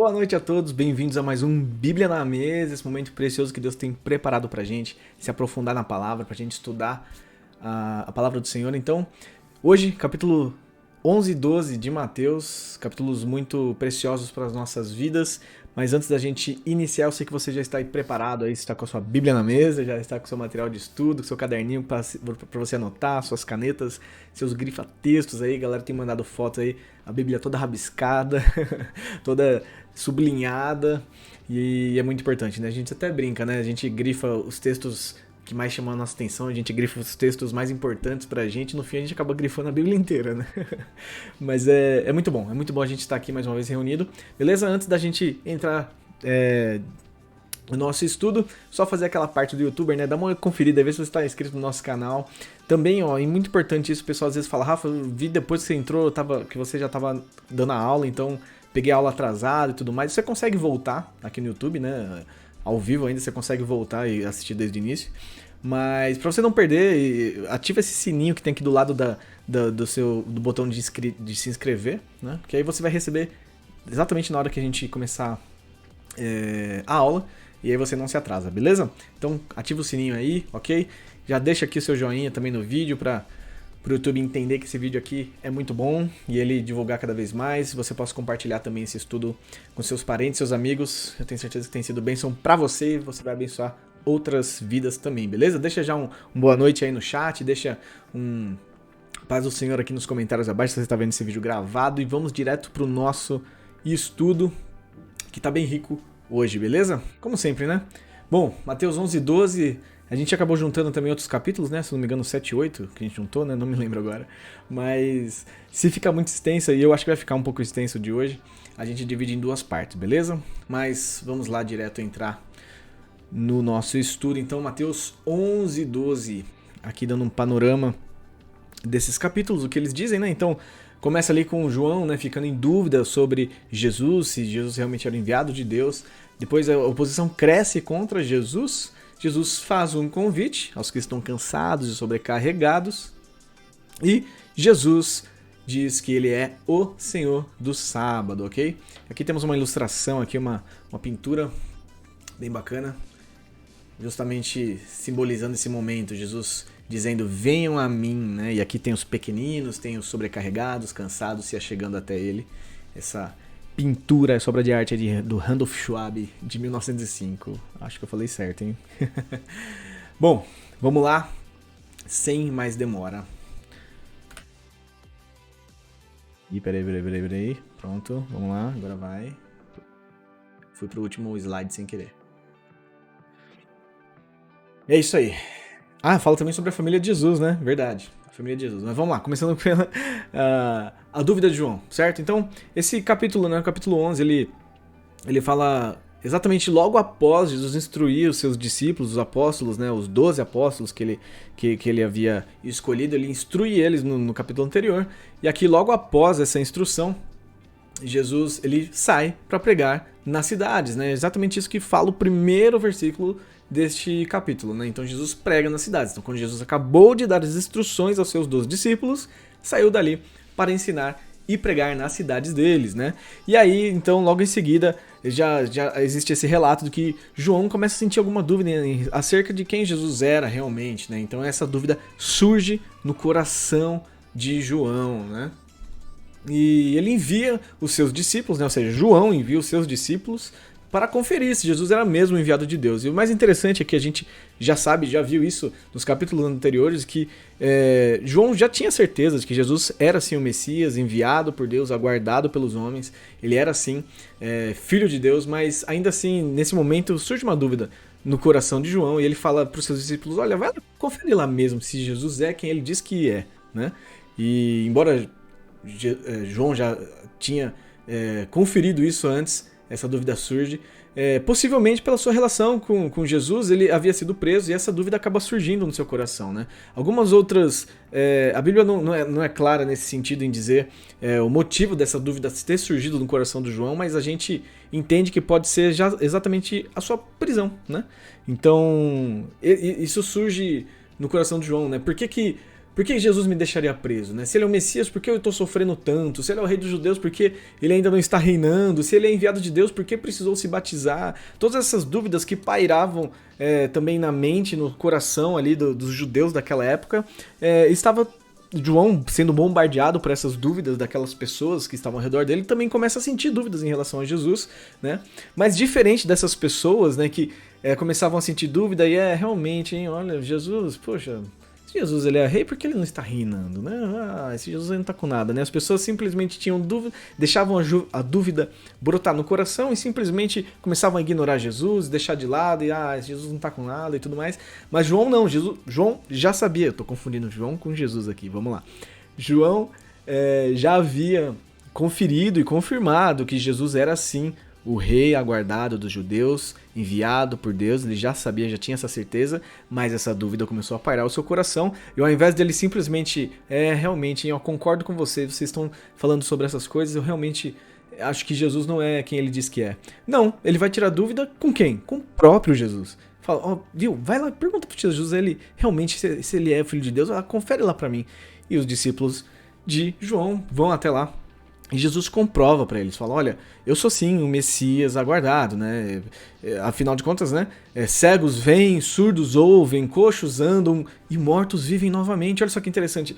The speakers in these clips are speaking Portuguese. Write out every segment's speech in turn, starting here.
Boa noite a todos, bem-vindos a mais um Bíblia na Mesa, esse momento precioso que Deus tem preparado pra gente, se aprofundar na palavra, pra gente estudar a palavra do Senhor. Então, hoje, capítulo 11 e 12 de Mateus, capítulos muito preciosos para as nossas vidas, mas antes da gente iniciar, eu sei que você já está aí preparado, aí está com a sua Bíblia na mesa, já está com o seu material de estudo, com seu caderninho para você anotar, suas canetas, seus grifa-textos aí, galera tem mandado fotos aí, a Bíblia toda rabiscada, toda sublinhada, e é muito importante, né? A gente até brinca, né? A gente grifa os textos que mais chamam a nossa atenção, a gente grifa os textos mais importantes pra gente, no fim a gente acaba grifando a Bíblia inteira, né? Mas é muito bom a gente estar aqui mais uma vez reunido, beleza? Antes da gente entrar no nosso estudo, só fazer aquela parte do YouTuber, né? Dá uma conferida, ver se você está inscrito no nosso canal. Também, ó, é muito importante isso, o pessoal às vezes fala, Rafa, eu vi depois que você entrou, que você já estava dando a aula, então peguei a aula atrasada e tudo mais. Você consegue voltar aqui no YouTube, né? Ao vivo ainda, você consegue voltar e assistir desde o início. Mas pra você não perder, ativa esse sininho que tem aqui do lado do botão de se inscrever, né? Porque aí você vai receber exatamente na hora que a gente começar a aula. E aí você não se atrasa, beleza? Então ativa o sininho aí, ok? Já deixa aqui o seu joinha também no vídeo pro YouTube entender que esse vídeo aqui é muito bom e ele divulgar cada vez mais. Você possa compartilhar também esse estudo com seus parentes, seus amigos. Eu tenho certeza que tem sido bênção pra você e você vai abençoar outras vidas também, beleza? Deixa já um boa noite aí no chat, deixa um paz do Senhor aqui nos comentários abaixo se você está vendo esse vídeo gravado e vamos direto pro nosso estudo que tá bem rico hoje, beleza? Como sempre, né? Bom, Mateus 11 e 12, a gente acabou juntando também outros capítulos, né? Se não me engano, 7 e 8 que a gente juntou, né? Não me lembro agora. Mas se ficar muito extenso, e eu acho que vai ficar um pouco extenso de hoje, a gente divide em duas partes, beleza? Mas vamos lá direto entrar no nosso estudo. Então, Mateus 11 e 12, aqui dando um panorama desses capítulos, o que eles dizem, né? Então, começa ali com João, né, ficando em dúvida sobre Jesus, se Jesus realmente era o enviado de Deus. Depois a oposição cresce contra Jesus. Jesus faz um convite aos que estão cansados e sobrecarregados. E Jesus diz que ele é o Senhor do sábado, ok? Aqui temos uma ilustração, aqui uma pintura bem bacana, justamente simbolizando esse momento, Jesus dizendo, venham a mim, né? E aqui tem os pequeninos, tem os sobrecarregados, cansados, se achegando até ele. Essa pintura, essa obra de arte do Randolph Schwab, de 1905. Acho que eu falei certo, hein? Bom, vamos lá, sem mais demora. Ih, peraí. Pronto, vamos lá, agora vai. Fui pro último slide sem querer. É isso aí. Ah, fala também sobre a família de Jesus, né? Verdade, a família de Jesus. Mas vamos lá, começando pela a dúvida de João, certo? Então, esse capítulo, né, o capítulo 11, ele fala exatamente logo após Jesus instruir os seus discípulos, os apóstolos, né, os 12 apóstolos que ele havia escolhido, ele instrui eles no capítulo anterior, e aqui logo após essa instrução, Jesus ele sai para pregar nas cidades, né? Exatamente isso que fala o primeiro versículo deste capítulo, né? Então Jesus prega nas cidades. Então quando Jesus acabou de dar as instruções aos seus 12 discípulos, saiu dali para ensinar e pregar nas cidades deles, né? E aí, então, logo em seguida, já existe esse relato de que João começa a sentir alguma dúvida acerca de quem Jesus era realmente, né? Então essa dúvida surge no coração de João, né? E ele envia os seus discípulos, né? Ou seja, João envia os seus discípulos para conferir se Jesus era mesmo o enviado de Deus. E o mais interessante é que a gente já sabe, já viu isso nos capítulos anteriores, que João já tinha certeza de que Jesus era sim o Messias, enviado por Deus, aguardado pelos homens. Ele era sim filho de Deus, mas ainda assim, nesse momento, surge uma dúvida no coração de João e ele fala para os seus discípulos, olha, vai conferir lá mesmo se Jesus é quem ele diz que é, né? E embora João já tinha conferido isso antes, essa dúvida surge, possivelmente pela sua relação com Jesus, ele havia sido preso e essa dúvida acaba surgindo no seu coração, né? Algumas outras, a Bíblia não é clara nesse sentido em dizer o motivo dessa dúvida ter surgido no coração do João, mas a gente entende que pode ser já exatamente a sua prisão, né? Então, isso surge no coração de João, né? Por que por que Jesus me deixaria preso, né? Se ele é o Messias, por que eu estou sofrendo tanto? Se ele é o rei dos judeus, por que ele ainda não está reinando? Se ele é enviado de Deus, por que precisou se batizar? Todas essas dúvidas que pairavam também na mente, no coração ali dos judeus daquela época, estava João, sendo bombardeado por essas dúvidas daquelas pessoas que estavam ao redor dele, também começa a sentir dúvidas em relação a Jesus, né? Mas diferente dessas pessoas, né, que começavam a sentir dúvida e realmente, hein, olha, Jesus, poxa, se Jesus ele é rei, por que ele não está reinando, né? Esse Jesus ele não está com nada, né? As pessoas simplesmente tinham dúvida, deixavam a dúvida brotar no coração e simplesmente começavam a ignorar Jesus, deixar de lado e esse Jesus não está com nada e tudo mais. Mas João não, João já sabia, eu tô confundindo João com Jesus aqui, vamos lá. João já havia conferido e confirmado que Jesus era sim o rei aguardado dos judeus, enviado por Deus, ele já sabia, já tinha essa certeza, mas essa dúvida começou a pairar o seu coração, e ao invés dele simplesmente, realmente, eu concordo com vocês estão falando sobre essas coisas, eu realmente acho que Jesus não é quem ele diz que é. Não, ele vai tirar dúvida com quem? Com o próprio Jesus. Fala, viu, vai lá, pergunta pro Jesus, ele realmente, se ele é filho de Deus, confere lá pra mim. E os discípulos de João vão até lá. E Jesus comprova para eles, fala, olha, eu sou sim o Messias aguardado, né? Afinal de contas, né? Cegos veem, surdos ouvem, coxos andam e mortos vivem novamente. Olha só que interessante.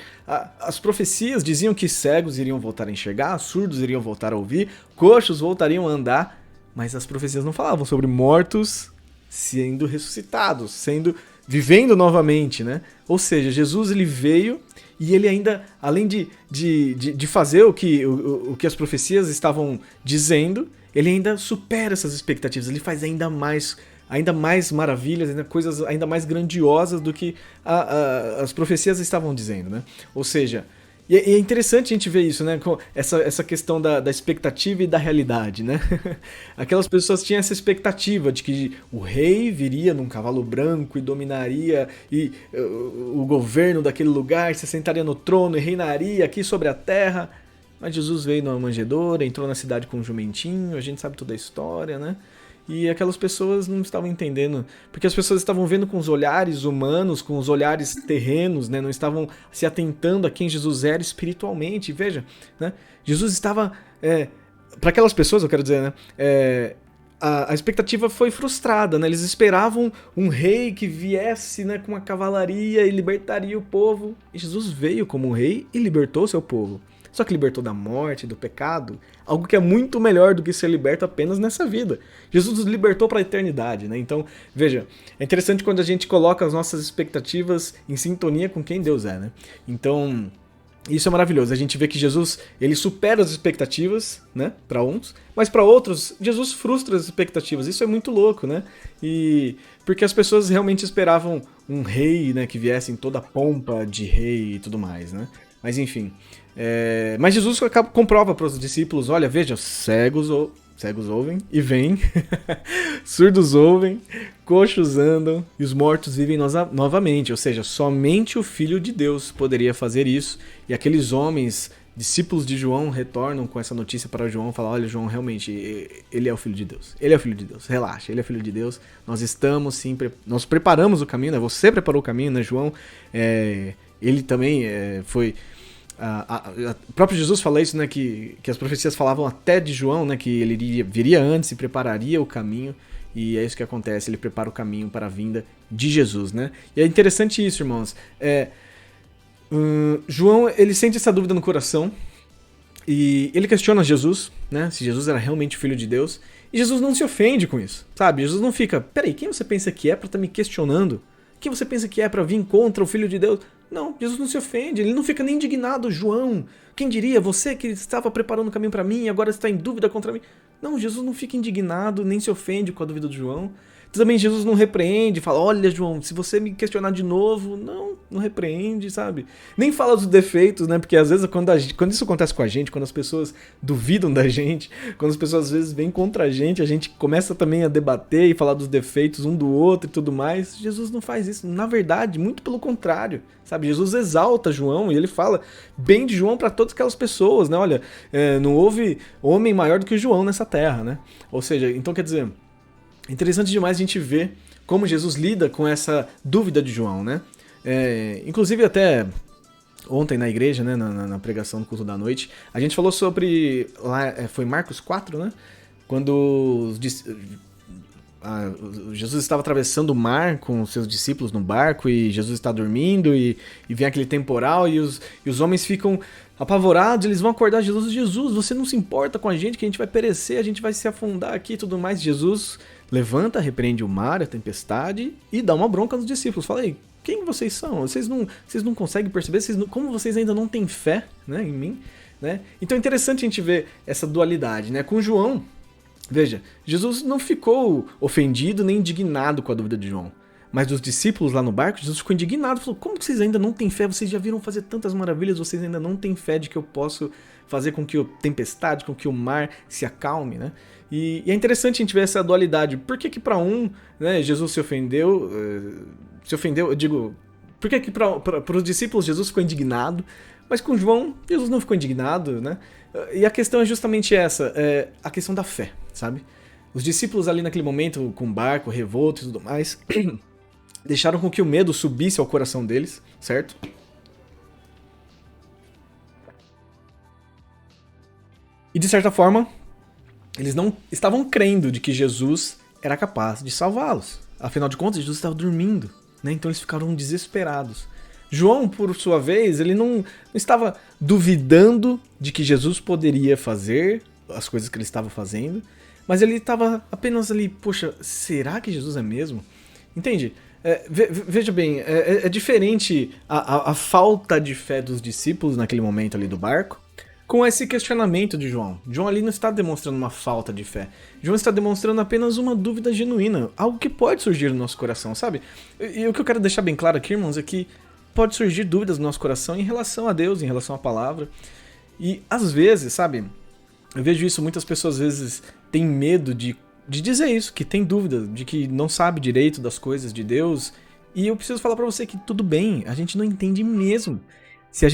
As profecias diziam que cegos iriam voltar a enxergar, surdos iriam voltar a ouvir, coxos voltariam a andar, mas as profecias não falavam sobre mortos sendo ressuscitados, vivendo novamente, né? Ou seja, Jesus ele veio e ele ainda, além de fazer o que as profecias estavam dizendo, ele ainda supera essas expectativas, ele faz ainda mais maravilhas, coisas ainda mais grandiosas do que as profecias estavam dizendo, né? Ou seja, e é interessante a gente ver isso, né? Essa questão da expectativa e da realidade, né? Aquelas pessoas tinham essa expectativa de que o rei viria num cavalo branco e dominaria o governo daquele lugar, se sentaria no trono e reinaria aqui sobre a terra. Mas Jesus veio numa manjedoura, entrou na cidade com um jumentinho, a gente sabe toda a história, né? E aquelas pessoas não estavam entendendo, porque as pessoas estavam vendo com os olhares humanos, com os olhares terrenos, né? Não estavam se atentando a quem Jesus era espiritualmente. Veja, né? Jesus estava, para aquelas pessoas, eu quero dizer, né? A expectativa foi frustrada, né? Eles esperavam um rei que viesse, né, com uma cavalaria e libertaria o povo. E Jesus veio como um rei e libertou o seu povo. Só que libertou da morte, do pecado, algo que é muito melhor do que ser liberto apenas nessa vida. Jesus nos libertou para a eternidade, né? Então, veja, é interessante quando a gente coloca as nossas expectativas em sintonia com quem Deus é, né? Então, isso é maravilhoso. A gente vê que Jesus, ele supera as expectativas, né, para uns, mas para outros, Jesus frustra as expectativas. Isso é muito louco, né? E porque as pessoas realmente esperavam um rei, né, que viesse em toda a pompa de rei e tudo mais, né? Mas enfim, mas Jesus comprova para os discípulos, olha, veja, cegos ouvem e veem, surdos ouvem, coxos andam e os mortos vivem novamente. Ou seja, somente o Filho de Deus poderia fazer isso. E aqueles homens, discípulos de João, retornam com essa notícia para João, falam, olha, João, realmente, ele é o Filho de Deus. Ele é o Filho de Deus, relaxa, ele é o Filho de Deus. Nós estamos sim, nós preparamos o caminho, né? Você preparou o caminho, né, João? Ele também foi... O próprio Jesus fala isso, né, que as profecias falavam até de João, né, que ele viria antes e prepararia o caminho, e é isso que acontece, ele prepara o caminho para a vinda de Jesus, né? E é interessante isso, irmãos. João, ele sente essa dúvida no coração e ele questiona Jesus, né, se Jesus era realmente o Filho de Deus, e Jesus não se ofende com isso, sabe? Jesus não fica, peraí, quem você pensa que é para estar me questionando? Quem você pensa que é para vir contra o Filho de Deus? Não, Jesus não se ofende, ele não fica nem indignado. João, quem diria, você que estava preparando o caminho para mim e agora está em dúvida contra mim. Não, Jesus não fica indignado, nem se ofende com a dúvida do João. Também Jesus não repreende, fala, olha João, se você me questionar de novo, não repreende, sabe? Nem fala dos defeitos, né? Porque às vezes quando isso acontece com a gente, quando as pessoas duvidam da gente, quando as pessoas às vezes vêm contra a gente começa também a debater e falar dos defeitos um do outro e tudo mais. Jesus não faz isso, na verdade, muito pelo contrário, sabe? Jesus exalta João e ele fala bem de João para todas aquelas pessoas, né? Olha, não houve homem maior do que João nessa terra, né? Ou seja, então quer dizer... Interessante demais a gente ver como Jesus lida com essa dúvida de João, né? Inclusive até ontem na igreja, né, na pregação do culto da noite, a gente falou sobre, lá, foi Marcos 4, né, quando Jesus estava atravessando o mar com os seus discípulos no barco e Jesus está dormindo e vem aquele temporal e os homens ficam apavorados, eles vão acordar Jesus. Jesus, você não se importa com a gente que a gente vai perecer, a gente vai se afundar aqui e tudo mais. Jesus levanta, repreende o mar, a tempestade e dá uma bronca nos discípulos. Fala aí, quem vocês são? Vocês não conseguem perceber? Como vocês ainda não têm fé, né, em mim? Né? Então é interessante a gente ver essa dualidade, né? Com João, veja, Jesus não ficou ofendido nem indignado com a dúvida de João. Mas dos discípulos lá no barco, Jesus ficou indignado. Falou, como que vocês ainda não têm fé? Vocês já viram fazer tantas maravilhas, vocês ainda não têm fé de que eu posso fazer com que a tempestade, com que o mar se acalme, né? E é interessante a gente ver essa dualidade. Por que para um, né, Jesus se ofendeu, eu digo, por que para os discípulos Jesus ficou indignado, mas com João, Jesus não ficou indignado, né? E a questão é justamente essa, a questão da fé, sabe? Os discípulos ali naquele momento, com o barco, revolto e tudo mais, deixaram com que o medo subisse ao coração deles, certo? E de certa forma, eles não estavam crendo de que Jesus era capaz de salvá-los. Afinal de contas, Jesus estava dormindo, né? Então eles ficaram desesperados. João, por sua vez, ele não estava duvidando de que Jesus poderia fazer as coisas que ele estava fazendo, mas ele estava apenas ali, poxa, será que Jesus é mesmo? Entende? Veja bem, é diferente a falta de fé dos discípulos naquele momento ali do barco com esse questionamento de João. João ali não está demonstrando uma falta de fé. João está demonstrando apenas uma dúvida genuína, algo que pode surgir no nosso coração, sabe? E o que eu quero deixar bem claro aqui, irmãos, é que pode surgir dúvidas no nosso coração em relação a Deus, em relação à palavra. E às vezes, sabe, eu vejo isso, muitas pessoas às vezes têm medo de dizer isso, que tem dúvida, de que não sabe direito das coisas de Deus. E eu preciso falar pra você que tudo bem, a gente não entende mesmo. Se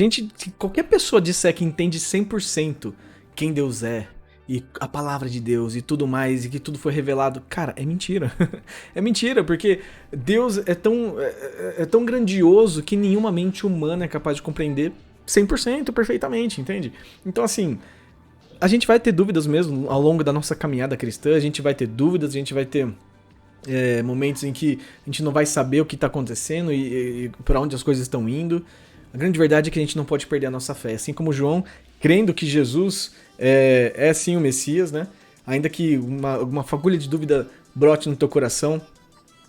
qualquer pessoa disser que entende 100% quem Deus é, e a palavra de Deus e tudo mais, e que tudo foi revelado, cara, é mentira. É mentira, porque Deus é tão grandioso que nenhuma mente humana é capaz de compreender 100% perfeitamente, entende? Então, assim, a gente vai ter dúvidas mesmo ao longo da nossa caminhada cristã, a gente vai ter dúvidas, a gente vai ter momentos em que a gente não vai saber o que está acontecendo e para onde as coisas estão indo. A grande verdade é que a gente não pode perder a nossa fé. Assim como João, crendo que Jesus é sim o Messias, né? Ainda que uma fagulha de dúvida brote no teu coração,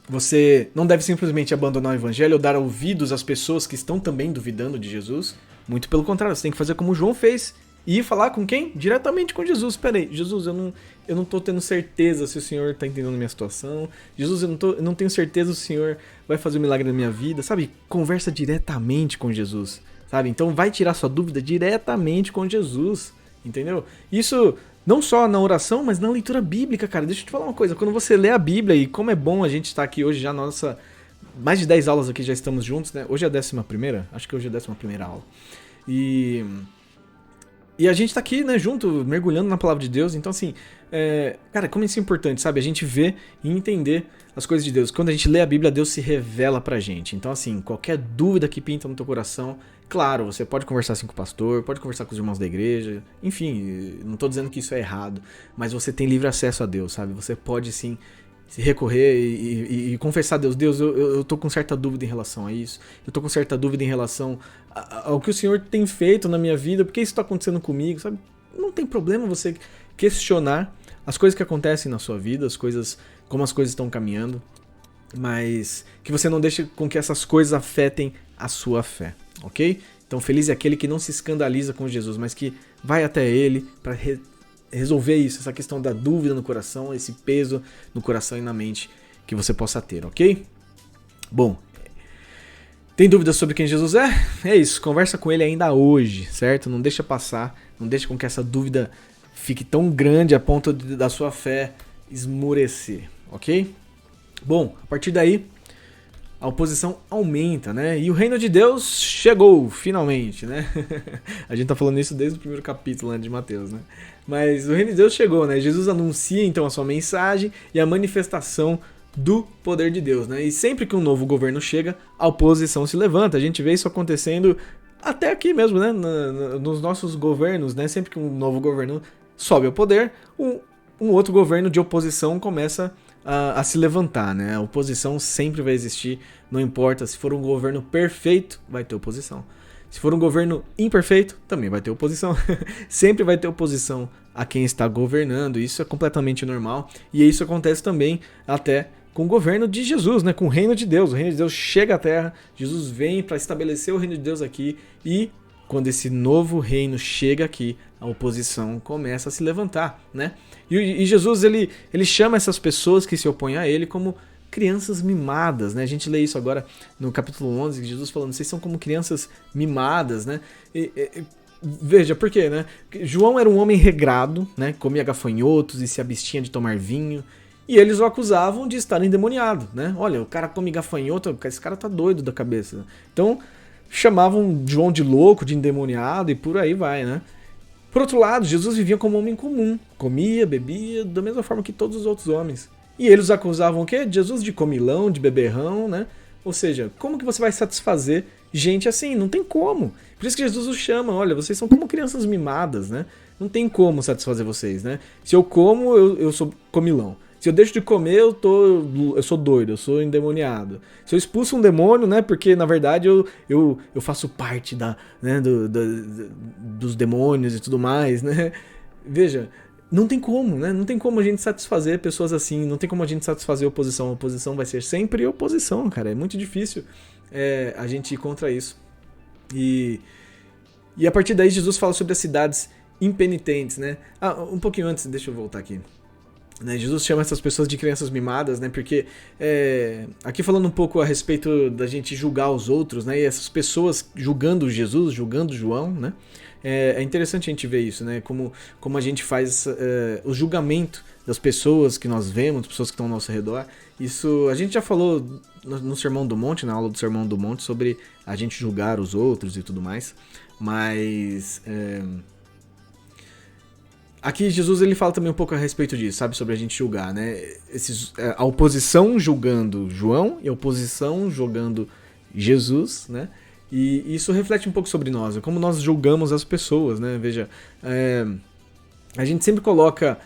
você não deve simplesmente abandonar o evangelho ou dar ouvidos às pessoas que estão também duvidando de Jesus. Muito pelo contrário, você tem que fazer como João fez e ir falar com quem? Diretamente com Jesus. Peraí, Jesus, eu não tô tendo certeza se o Senhor tá entendendo a minha situação. Jesus, eu não tenho certeza se o Senhor vai fazer um milagre na minha vida. Sabe? Conversa diretamente com Jesus. Sabe? Então vai tirar sua dúvida diretamente com Jesus. Entendeu? Isso não só na oração, mas na leitura bíblica, cara. Deixa eu te falar uma coisa. Quando você lê a Bíblia, e como é bom a gente estar aqui hoje já na nossa... Mais de 10 aulas aqui já estamos juntos, né? Hoje é a 11ª? Acho que hoje é a 11ª aula. E a gente tá aqui, né, junto, mergulhando na palavra de Deus. Então, assim, cara, como isso é importante, sabe? A gente vê e entender as coisas de Deus. Quando a gente lê a Bíblia, Deus se revela pra gente. Então, assim, qualquer dúvida que pinta no teu coração, claro, você pode conversar assim com o pastor, pode conversar com os irmãos da igreja. Enfim, não tô dizendo que isso é errado, mas você tem livre acesso a Deus, sabe? Você pode, sim, se recorrer e confessar a Deus. Deus, eu tô com certa dúvida em relação a isso. Eu tô com certa dúvida em relação ao que o Senhor tem feito na minha vida. Por que isso tá acontecendo comigo, sabe? Não tem problema você questionar as coisas que acontecem na sua vida, como as coisas estão caminhando, mas que você não deixe com que essas coisas afetem a sua fé, ok? Então feliz é aquele que não se escandaliza com Jesus, mas que vai até Ele para resolver isso, essa questão da dúvida no coração, esse peso no coração e na mente que você possa ter, ok? Bom, tem dúvidas sobre quem Jesus é? É isso, conversa com ele ainda hoje, certo? Não deixa passar, não deixa com que essa dúvida fique tão grande a ponto da sua fé esmurecer, ok? Bom, a partir daí, a oposição aumenta, né? E o reino de Deus chegou, finalmente, né? A gente tá falando isso desde o primeiro capítulo, né, de Mateus, né? Mas o reino de Deus chegou, né? Jesus anuncia, então, a sua mensagem e a manifestação do poder de Deus, né? E sempre que um novo governo chega, a oposição se levanta. A gente vê isso acontecendo até aqui mesmo, né, nos nossos governos, né, sempre que um novo governo sobe ao poder, um outro governo de oposição começa a se levantar, né? A oposição sempre vai existir, não importa. Se for um governo perfeito, vai ter oposição. Se for um governo imperfeito, também vai ter oposição. Sempre vai ter oposição a quem está governando, isso é completamente normal. E isso acontece também até com o governo de Jesus, né? Com o reino de Deus. O reino de Deus chega à terra, Jesus vem para estabelecer o reino de Deus aqui e quando esse novo reino chega aqui, a oposição começa a se levantar, né? E Jesus, ele chama essas pessoas que se opõem a ele como crianças mimadas, né? A gente lê isso agora no capítulo 11, Jesus falando, vocês são como crianças mimadas, né? Veja, por quê, né? João era um homem regrado, né? Comia gafanhotos e se abstinha de tomar vinho. E eles o acusavam de estar endemoniado, né? Olha, o cara come gafanhoto, esse cara tá doido da cabeça. Então, chamavam João de louco, de endemoniado e por aí vai, né? Por outro lado, Jesus vivia como um homem comum, comia, bebia, da mesma forma que todos os outros homens. E eles acusavam o quê? Jesus de comilão, de beberrão, né? Ou seja, como que você vai satisfazer gente assim? Não tem como. Por isso que Jesus os chama, olha, vocês são como crianças mimadas, né? Não tem como satisfazer vocês, né? Se eu como, eu sou comilão. Se eu deixo de comer, eu sou doido, eu sou endemoniado. Se eu expulso um demônio, né? Porque na verdade eu faço parte né, dos demônios e tudo mais, né? Veja, não tem como, né? Não tem como a gente satisfazer pessoas assim, não tem como a gente satisfazer a oposição. A oposição vai ser sempre oposição, cara. É muito difícil a gente ir contra isso. E a partir daí Jesus fala sobre as cidades impenitentes, né? Um pouquinho antes, deixa eu voltar aqui. Né, Jesus chama essas pessoas de crianças mimadas, né, porque aqui falando um pouco a respeito da gente julgar os outros, né, e essas pessoas julgando Jesus, julgando João, né, é interessante a gente ver isso, né, como a gente faz o julgamento das pessoas que nós vemos, das pessoas que estão ao nosso redor. Isso a gente já falou no Sermão do Monte, na aula do Sermão do Monte, sobre a gente julgar os outros e tudo mais, mas aqui Jesus ele fala também um pouco a respeito disso, sabe? Sobre a gente julgar, né? A oposição julgando João e a oposição julgando Jesus, né? E isso reflete um pouco sobre nós, como nós julgamos as pessoas, né? Veja, a gente sempre coloca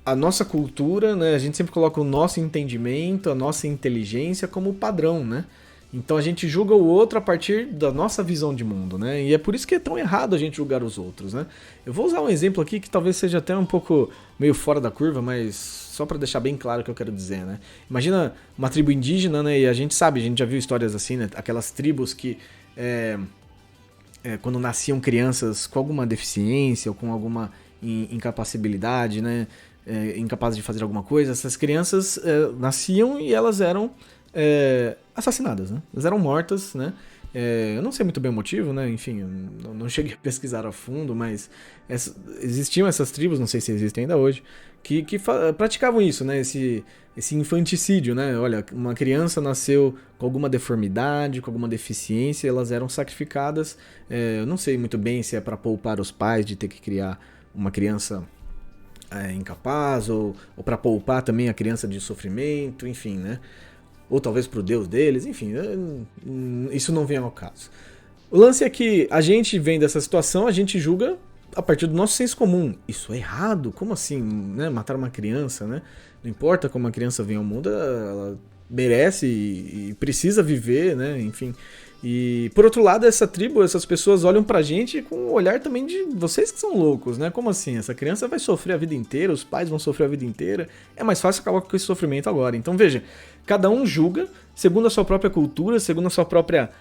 a nossa cultura, né? A gente sempre coloca o nosso entendimento, a nossa inteligência como padrão, né? Então a gente julga o outro a partir da nossa visão de mundo, né? E é por isso que é tão errado a gente julgar os outros, né? Eu vou usar um exemplo aqui que talvez seja até um pouco meio fora da curva, mas só para deixar bem claro o que eu quero dizer, né? Imagina uma tribo indígena, né? E a gente sabe, a gente já viu histórias assim, né? Aquelas tribos que quando nasciam crianças com alguma deficiência ou com alguma incapacidade, né? Incapazes de fazer alguma coisa, essas crianças nasciam e elas eram assassinadas, né? Elas eram mortas, né? Eu não sei muito bem o motivo, né? Enfim, eu não cheguei a pesquisar a fundo, mas existiam essas tribos, não sei se existem ainda hoje, que praticavam isso, né? Esse infanticídio, né? Olha, uma criança nasceu com alguma deformidade, com alguma deficiência, elas eram sacrificadas. Eu não sei muito bem se é para poupar os pais de ter que criar uma criança incapaz, ou para poupar também a criança de sofrimento, enfim, né? Ou talvez pro Deus deles, enfim, isso não vem ao caso. O lance é que a gente vem dessa situação, a gente julga a partir do nosso senso comum. Isso é errado? Como assim, né? Matar uma criança, né? Não importa como a criança vem ao mundo, ela merece e precisa viver, né? Enfim. E por outro lado, essa tribo, essas pessoas olham pra gente com um olhar também de vocês que são loucos, né? Como assim? Essa criança vai sofrer a vida inteira, os pais vão sofrer a vida inteira. É mais fácil acabar com esse sofrimento agora. Então veja, cada um julga segundo a sua própria cultura, segundo a sua própria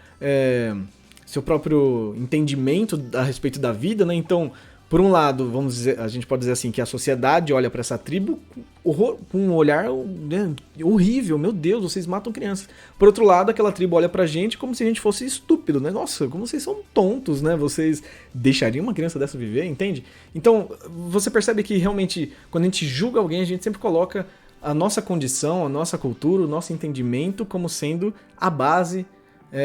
seu próprio entendimento a respeito da vida, né? Então, por um lado, vamos dizer, a gente pode dizer assim que a sociedade olha para essa tribo com um olhar, né, horrível, meu Deus, vocês matam crianças. Por outro lado, aquela tribo olha pra gente como se a gente fosse estúpido, né? Nossa, como vocês são tontos, né? Vocês deixariam uma criança dessa viver, entende? Então, você percebe que realmente, quando a gente julga alguém, a gente sempre coloca a nossa condição, a nossa cultura, o nosso entendimento como sendo a base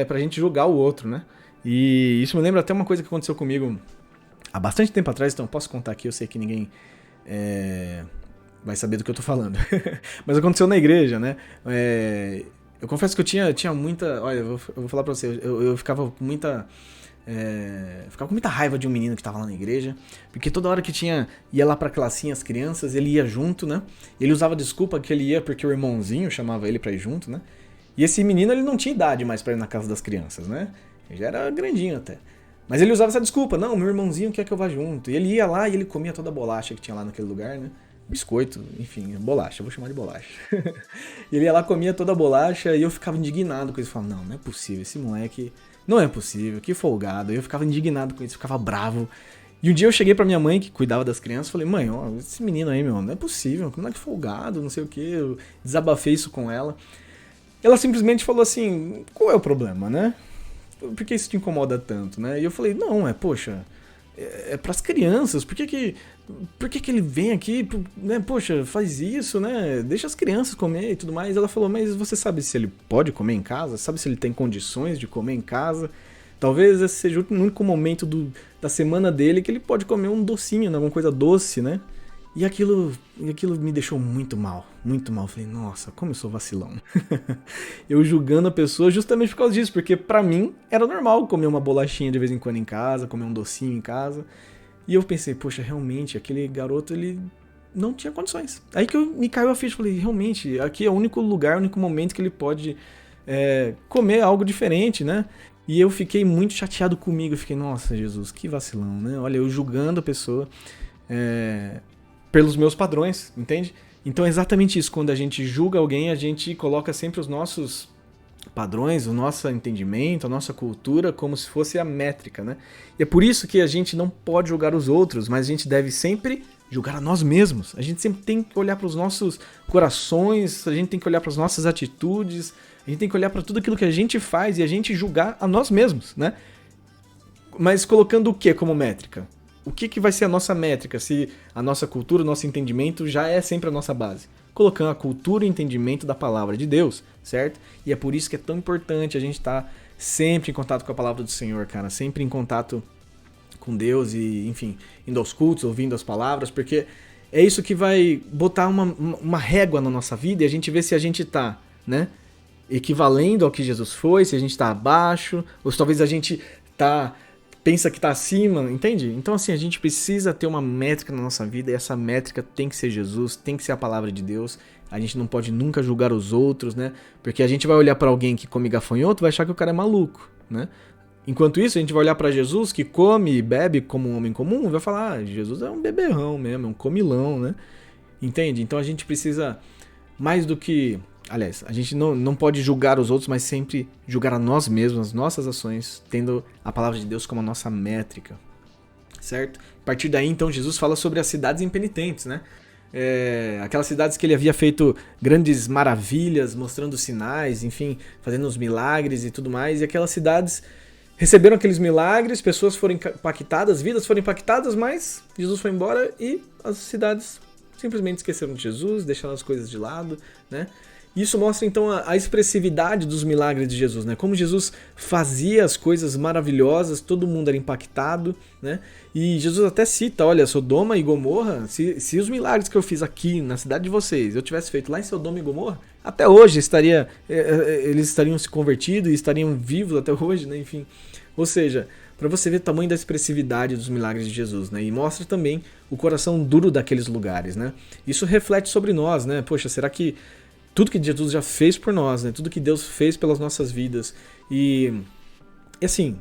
pra gente julgar o outro, né? E isso me lembra até uma coisa que aconteceu comigo há bastante tempo atrás, então eu posso contar aqui, eu sei que ninguém vai saber do que eu tô falando. Mas aconteceu na igreja, né? Eu confesso que eu tinha muita... Olha, eu vou falar pra você, eu ficava com muita ficava com muita raiva de um menino que tava lá na igreja, porque toda hora que ia lá pra classinha as crianças, ele ia junto, né? Ele usava desculpa que ele ia porque o irmãozinho chamava ele pra ir junto, né? E esse menino, ele não tinha idade mais pra ir na casa das crianças, né? Ele já era grandinho até. Mas ele usava essa desculpa, não, meu irmãozinho quer que eu vá junto. E ele ia lá e ele comia toda a bolacha que tinha lá naquele lugar, né? Biscoito, enfim, bolacha, eu vou chamar de bolacha. Ele ia lá, comia toda a bolacha e eu ficava indignado com isso. Eu falava, não é possível, esse moleque não é possível, que folgado. Eu ficava indignado com isso, ficava bravo. E um dia eu cheguei pra minha mãe, que cuidava das crianças, falei, mãe, ó, esse menino aí, meu, não é possível, como é que folgado, não sei o que. Eu desabafei isso com ela. Ela simplesmente falou assim, qual é o problema, né? Por que isso te incomoda tanto, né? E eu falei, não, poxa, é pras crianças, por que ele vem aqui, né? Poxa, faz isso, né? Deixa as crianças comer e tudo mais. Ela falou, mas você sabe se ele pode comer em casa? Sabe se ele tem condições de comer em casa? Talvez esse seja o único momento da semana dele que ele pode comer um docinho, né? Alguma coisa doce, né? E aquilo me deixou muito mal, muito mal. Falei, nossa, como eu sou vacilão. Eu julgando a pessoa justamente por causa disso, porque pra mim era normal comer uma bolachinha de vez em quando em casa, comer um docinho em casa. E eu pensei, poxa, realmente, aquele garoto, ele não tinha condições. Aí que me caiu a ficha, falei, realmente, aqui é o único lugar, o único momento que ele pode comer algo diferente, né? E eu fiquei muito chateado comigo, eu fiquei, nossa, Jesus, que vacilão, né? Olha, eu julgando a pessoa pelos meus padrões, entende? Então é exatamente isso, quando a gente julga alguém, a gente coloca sempre os nossos padrões, o nosso entendimento, a nossa cultura como se fosse a métrica, né? E é por isso que a gente não pode julgar os outros, mas a gente deve sempre julgar a nós mesmos. A gente sempre tem que olhar para os nossos corações, a gente tem que olhar para as nossas atitudes, a gente tem que olhar para tudo aquilo que a gente faz e a gente julgar a nós mesmos, né? Mas colocando o que como métrica? O que vai ser a nossa métrica se a nossa cultura, o nosso entendimento já é sempre a nossa base? Colocando a cultura e entendimento da palavra de Deus, certo? E é por isso que é tão importante a gente estar sempre em contato com a palavra do Senhor, cara. Sempre em contato com Deus e, enfim, indo aos cultos, ouvindo as palavras, porque é isso que vai botar uma régua na nossa vida e a gente vê se a gente tá, né, equivalendo ao que Jesus foi, se a gente tá abaixo, ou se talvez a gente pensa que tá acima, entende? Então assim, a gente precisa ter uma métrica na nossa vida e essa métrica tem que ser Jesus, tem que ser a palavra de Deus. A gente não pode nunca julgar os outros, né? Porque a gente vai olhar pra alguém que come gafanhoto, vai achar que o cara é maluco, né? Enquanto isso, a gente vai olhar pra Jesus, que come e bebe como um homem comum, e vai falar, Jesus é um beberrão mesmo, é um comilão, né? Entende? Então a gente precisa, mais do que... Aliás, a gente não pode julgar os outros, mas sempre julgar a nós mesmos, as nossas ações, tendo a palavra de Deus como a nossa métrica, certo? A partir daí, então, Jesus fala sobre as cidades impenitentes, né? Aquelas cidades que ele havia feito grandes maravilhas, mostrando sinais, enfim, fazendo os milagres e tudo mais, e aquelas cidades receberam aqueles milagres, pessoas foram impactadas, vidas foram impactadas, mas Jesus foi embora e as cidades simplesmente esqueceram de Jesus, deixaram as coisas de lado, né? Isso mostra então a expressividade dos milagres de Jesus, né? Como Jesus fazia as coisas maravilhosas, todo mundo era impactado, né? E Jesus até cita, olha, Sodoma e Gomorra, se os milagres que eu fiz aqui na cidade de vocês, eu tivesse feito lá em Sodoma e Gomorra, até hoje eles estariam se convertidos e estariam vivos até hoje, né? Enfim, ou seja, para você ver o tamanho da expressividade dos milagres de Jesus, né? E mostra também o coração duro daqueles lugares, né? Isso reflete sobre nós, né? Poxa, será que tudo que Jesus já fez por nós, né? Tudo que Deus fez pelas nossas vidas. E assim,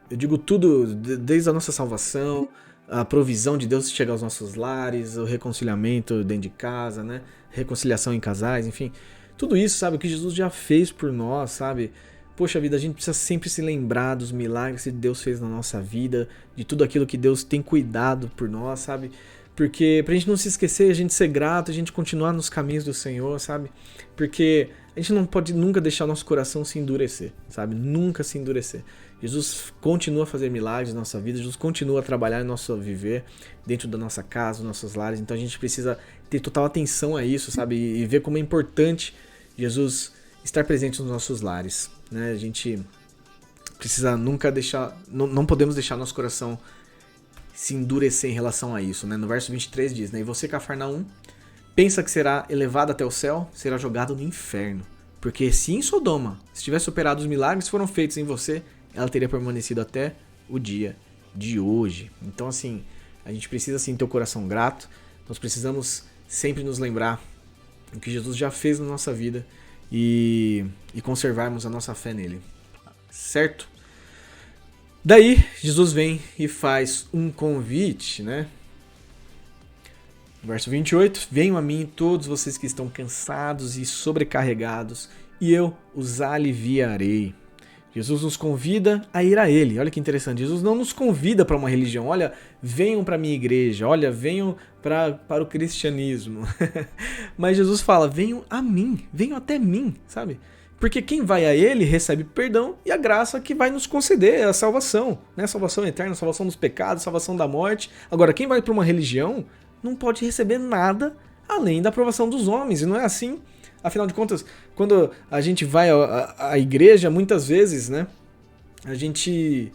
eu digo tudo, desde a nossa salvação, a provisão de Deus chegar aos nossos lares, o reconciliamento dentro de casa, né? Reconciliação em casais, enfim. Tudo isso, sabe? O que Jesus já fez por nós, sabe? Poxa vida, a gente precisa sempre se lembrar dos milagres que Deus fez na nossa vida, de tudo aquilo que Deus tem cuidado por nós, sabe? Porque pra gente não se esquecer, a gente ser grato, a gente continuar nos caminhos do Senhor, sabe? Porque a gente não pode nunca deixar nosso coração se endurecer, sabe? Nunca se endurecer. Jesus continua a fazer milagres na nossa vida, Jesus continua a trabalhar em nosso viver, dentro da nossa casa, dos nossos lares. Então a gente precisa ter total atenção a isso, sabe? E ver como é importante Jesus estar presente nos nossos lares, né? A gente precisa nunca deixar, não podemos deixar nosso coração se endurecer em relação a isso, né? No verso 23 diz, né? E você, Cafarnaum, pensa que será elevado até o céu, será jogado no inferno. Porque se em Sodoma estivesse operado os milagres que foram feitos em você, ela teria permanecido até o dia de hoje. Então, assim, a gente precisa sim ter o coração grato, nós precisamos sempre nos lembrar do que Jesus já fez na nossa vida e conservarmos a nossa fé nele, certo? Daí, Jesus vem e faz um convite, né? Verso 28, venham a mim todos vocês que estão cansados e sobrecarregados, e eu os aliviarei. Jesus nos convida a ir a Ele. Olha que interessante, Jesus não nos convida para uma religião. Olha, venham para a minha igreja, olha, venham para o cristianismo. Mas Jesus fala, venham a mim, venham até mim, sabe? Porque quem vai a Ele recebe perdão e a graça que vai nos conceder a salvação, né? Salvação eterna, salvação dos pecados, salvação da morte. Agora, quem vai para uma religião não pode receber nada além da aprovação dos homens, e não é assim. Afinal de contas, quando a gente vai à igreja, muitas vezes, né, a gente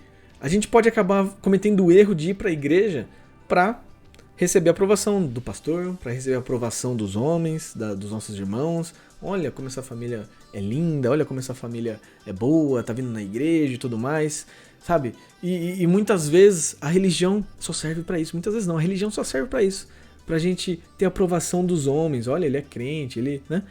pode acabar cometendo o erro de ir para a igreja para receber a aprovação do pastor, para receber a aprovação dos homens, dos nossos irmãos. Olha como essa família é linda, olha como essa família é boa, tá vindo na igreja e tudo mais, sabe? E muitas vezes a religião só serve para isso, muitas vezes não, a religião só serve para isso, pra gente ter a aprovação dos homens. Olha, ele é crente, ele, né?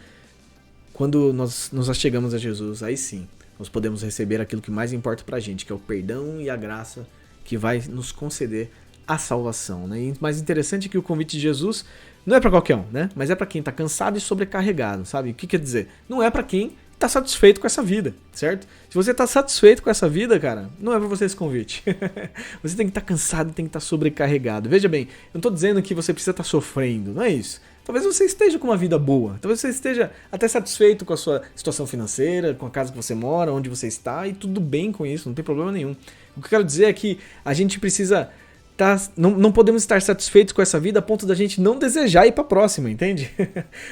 Quando nós nos achegamos a Jesus, aí sim, nós podemos receber aquilo que mais importa pra gente, que é o perdão e a graça que vai nos conceder a salvação, né? E mais interessante é que o convite de Jesus não é pra qualquer um, né? Mas é pra quem tá cansado e sobrecarregado, sabe? O que quer dizer? Não é pra quem tá satisfeito com essa vida, certo? Se você tá satisfeito com essa vida, cara, não é pra você esse convite. Você tem que estar cansado e tem que estar sobrecarregado. Veja bem, eu não tô dizendo que você precisa estar sofrendo, não é isso. Talvez você esteja com uma vida boa, talvez você esteja até satisfeito com a sua situação financeira, com a casa que você mora, onde você está, e tudo bem com isso, não tem problema nenhum. O que eu quero dizer é que a gente precisa não podemos estar satisfeitos com essa vida a ponto da gente não desejar ir para a próxima, entende?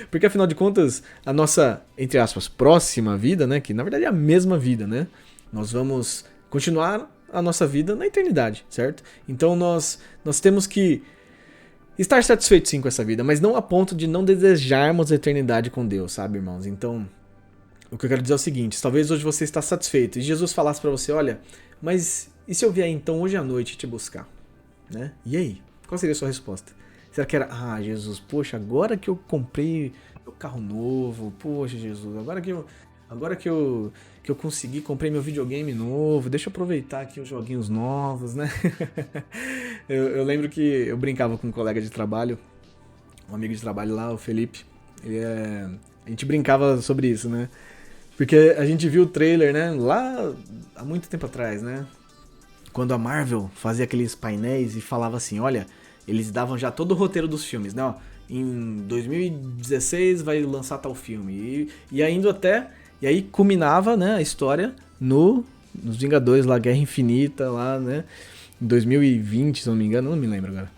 Porque afinal de contas, a nossa, entre aspas, próxima vida, né, que na verdade é a mesma vida, né? Nós vamos continuar a nossa vida na eternidade, certo? Então nós temos que estar satisfeitos sim com essa vida, mas não a ponto de não desejarmos a eternidade com Deus, sabe, irmãos? Então, o que eu quero dizer é o seguinte, talvez hoje você está satisfeito e Jesus falasse para você, olha, mas e se eu vier então hoje à noite te buscar? Né? E aí? Qual seria a sua resposta? Será que era, Jesus, poxa, agora que eu comprei meu carro novo, poxa, Jesus, agora que eu consegui, comprei meu videogame novo, deixa eu aproveitar aqui os joguinhos novos, né? eu lembro que eu brincava com um colega de trabalho, um amigo de trabalho lá, o Felipe, a gente brincava sobre isso, né? Porque a gente viu o trailer, né, lá há muito tempo atrás, né? Quando a Marvel fazia aqueles painéis e falava assim, olha, eles davam já todo o roteiro dos filmes, né? Ó, em 2016 vai lançar tal filme. E ainda até... E aí culminava, né, a história nos Vingadores, lá, Guerra Infinita, lá, né? Em 2020, se não me engano, não me lembro agora.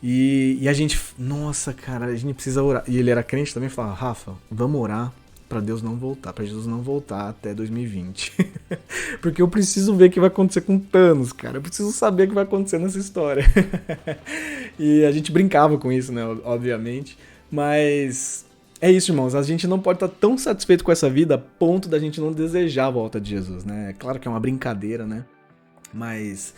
E a gente... Nossa, cara, a gente precisa orar. E ele era crente também, falava, Rafa, vamos orar pra Deus não voltar, pra Jesus não voltar até 2020. Porque eu preciso ver o que vai acontecer com Thanos, cara. Eu preciso saber o que vai acontecer nessa história. E a gente brincava com isso, né, obviamente. Mas é isso, irmãos. A gente não pode estar tão satisfeito com essa vida a ponto da gente não desejar a volta de Jesus, né? É claro que é uma brincadeira, né? Mas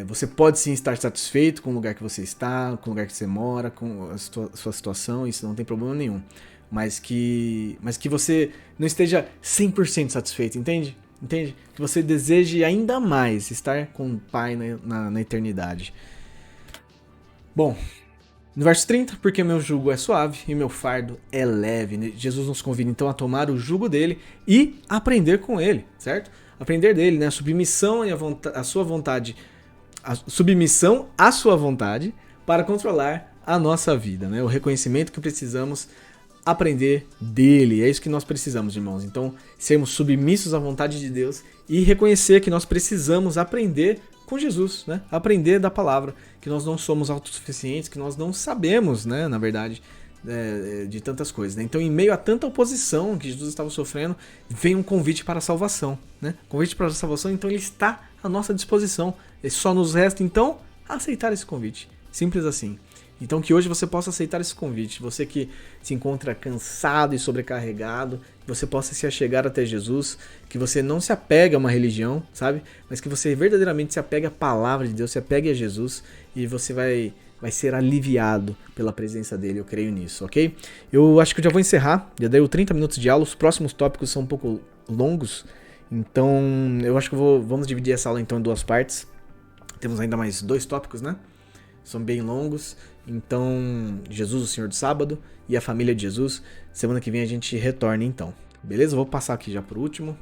você pode sim estar satisfeito com o lugar que você está, com o lugar que você mora, com a sua situação. Isso não tem problema nenhum. Mas que você não esteja 100% satisfeito, entende? Entende? Que você deseje ainda mais estar com o Pai na eternidade. Bom, no verso 30, porque meu jugo é suave e meu fardo é leve. Jesus nos convida então a tomar o jugo dele e aprender com ele, certo? Aprender dele, né? A submissão e a sua vontade, a submissão à sua vontade para controlar a nossa vida, né? O reconhecimento que precisamos aprender dele, é isso que nós precisamos, irmãos. Então, sermos submissos à vontade de Deus e reconhecer que nós precisamos aprender com Jesus, né? Aprender da palavra, que nós não somos autossuficientes, que nós não sabemos, né, na verdade, de tantas coisas, né? Então, em meio a tanta oposição que Jesus estava sofrendo, vem um convite para a salvação, né? Convite para a salvação, então ele está à nossa disposição. E só nos resta, então, aceitar esse convite. Simples assim. Então que hoje você possa aceitar esse convite, você que se encontra cansado e sobrecarregado, que você possa se achegar até Jesus, que você não se apegue a uma religião, sabe? Mas que você verdadeiramente se apegue à palavra de Deus, se apegue a Jesus e você vai ser aliviado pela presença dele, eu creio nisso, ok? Eu acho que eu já vou encerrar, já dei 30 minutos de aula, os próximos tópicos são um pouco longos, então eu acho que vamos dividir essa aula então em duas partes. Temos ainda mais 2 tópicos, né? São bem longos. Então, Jesus, o Senhor do Sábado e a família de Jesus. Semana que vem a gente retorna então. Beleza? Eu vou passar aqui já por último.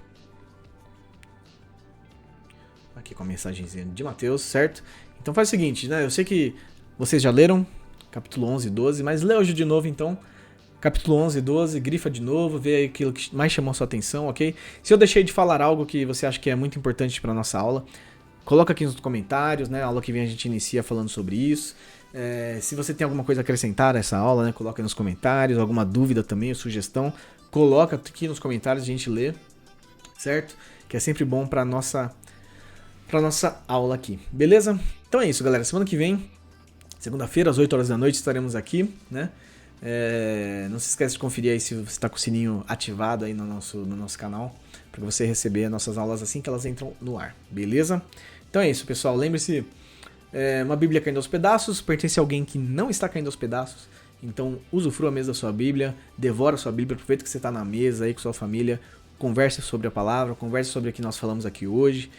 Aqui com a mensagenzinha de Mateus, certo? Então faz o seguinte, né? Eu sei que vocês já leram capítulo 11 e 12, mas lê hoje de novo então. Capítulo 11 e 12, grifa de novo, vê aí aquilo que mais chamou sua atenção, ok? Se eu deixei de falar algo que você acha que é muito importante para nossa aula, coloca aqui nos comentários, né? A aula que vem a gente inicia falando sobre isso. Se você tem alguma coisa a acrescentar nessa aula, né? Coloca aí nos comentários, alguma dúvida também, ou sugestão, coloca aqui nos comentários, a gente lê, certo? Que é sempre bom para nossa aula aqui, beleza? Então é isso, galera. Semana que vem, segunda-feira, às 8 horas da noite, estaremos aqui, né? Não se esquece de conferir aí se você está com o sininho ativado aí no nosso canal, para você receber as nossas aulas assim que elas entram no ar, beleza? Então é isso, pessoal. Lembre-se, uma Bíblia caindo aos pedaços pertence a alguém que não está caindo aos pedaços. Então usufrua a mesa da sua Bíblia, devora a sua Bíblia, aproveita que você está na mesa aí com sua família, converse sobre a palavra, converse sobre o que nós falamos aqui hoje.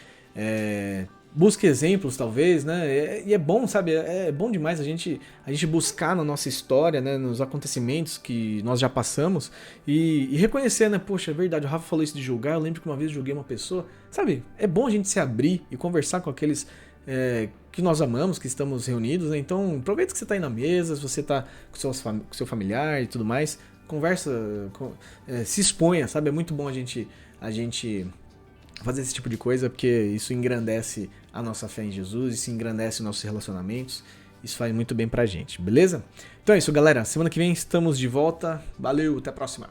Busque exemplos, talvez, né? E é bom, sabe? É bom demais a gente buscar na nossa história, né? Nos acontecimentos que nós já passamos e reconhecer, né? Poxa, é verdade, o Rafa falou isso de julgar. Eu lembro que uma vez eu julguei uma pessoa. Sabe? É bom a gente se abrir e conversar com aqueles que nós amamos, que estamos reunidos, né? Então, aproveita que você está aí na mesa, se você está com seu familiar e tudo mais, conversa, se exponha, sabe? É muito bom a gente fazer esse tipo de coisa, porque isso engrandece a nossa fé em Jesus, isso engrandece os nossos relacionamentos, isso faz muito bem pra gente, beleza? Então é isso, galera, semana que vem estamos de volta, valeu, até a próxima!